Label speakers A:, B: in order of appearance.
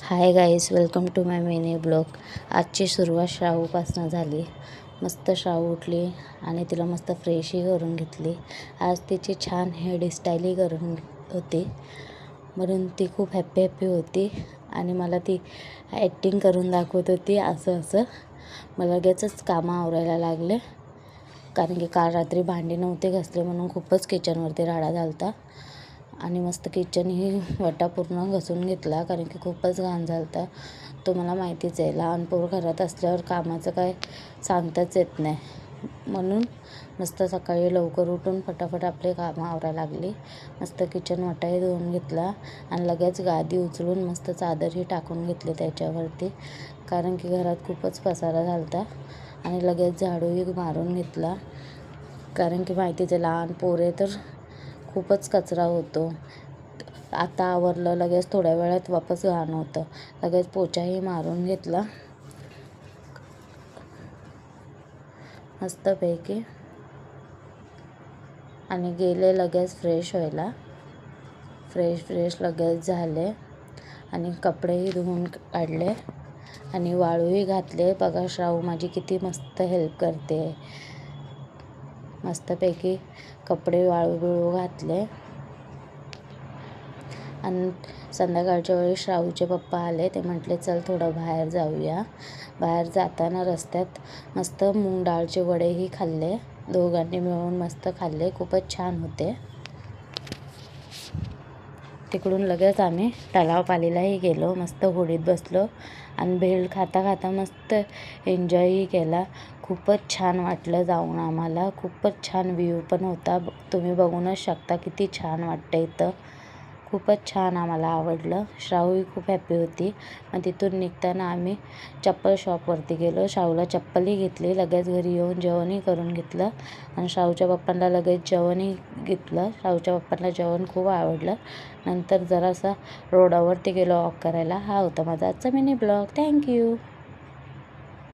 A: High guys, welcome to my mini blog. आजची सुरुवात श्रावूपासून झाली. मस्त श्रावू उठली आणि तिला मस्त फ्रेशही करून घेतली. आज तिची छान हेअरस्टाईलही करून होती, म्हणून ती खूप हॅप्पी होती आणि मला ती ॲक्टिंग करून दाखवत होती. असं मला लगेचच कामं आवरायला लागले, कारण की काल रात्री भांडी नव्हते घासले म्हणून खूपच किचनवरती राडा झाला होता. आणि मस्त किचनही वटा पूर्ण घासून घेतला, कारण की खूपच घाण झालं होतं. तुम्हाला माहितीच आहे, लहान पोर घरात असल्यावर कामाचं काय सांगताच येत नाही. म्हणून मस्त सकाळी लवकर उठून फटाफट आपले कामं आवरायला लागली. मस्त किचन वटाही धुवून घेतला आणि लगेच गादी उचलून मस्त चादरही टाकून घेतली त्याच्यावरती, कारण की घरात खूपच पसारा झाला होता. आणि लगेच झाडूही मारून घेतला, कारण की माहितीच आहे, लहान पोरे तर खूपच कचरा होतो. आता आवरलं, लगेच थोड्या वेळात वापस घाण होतं. लगेच पोछाही मारून घेतला मस्तपैकी आणि गेले लगेच फ्रेश व्हायला. फ्रेश लगेच झाले आणि कपडेही धुवून काढले आणि वाळूही घातले. बघा, श्रावू माझी किती मस्त हेल्प करते. मस्तपैकी कपडे वाळू घातले आणि संध्याकाळच्या वेळी श्रावूचे पप्पा आले. ते म्हटले चल थोडं बाहेर जाऊया. बाहेर जाताना रस्त्यात मस्त मूग डाळचे वडेही खाल्ले. दोघांनी मिळून मस्त खाल्ले, खूपच छान होते. तिकडून लगेच आम्ही तलाव पालीलाही गेलो. मस्त होडीत बसलो आणि भेळ खाता मस्त एन्जॉयही केला. खूपच छान वाटलं जाऊन आम्हाला. खूपच छान व्ह्यू पण होता, तुम्ही बघूनच शकता किती छान वाटतं इथं. खूपच छान आम्हाला आवडलं. श्रावूही खूप हॅप्पी होती. मग तिथून निघताना आम्ही चप्पल शॉपवरती गेलो. श्रावूला चप्पलही घेतली. लगेच घरी येऊन जेवणही करून घेतलं आणि श्रावूच्या पप्पांना लगेच जेवणही घेतलं. श्रावूच्या पप्पांना जेवण खूप आवडलं. नंतर जरासा रोडावरती गेलो वॉक करायला. हा होता माझा आजचा मिनी ब्लॉग. थँक्यू.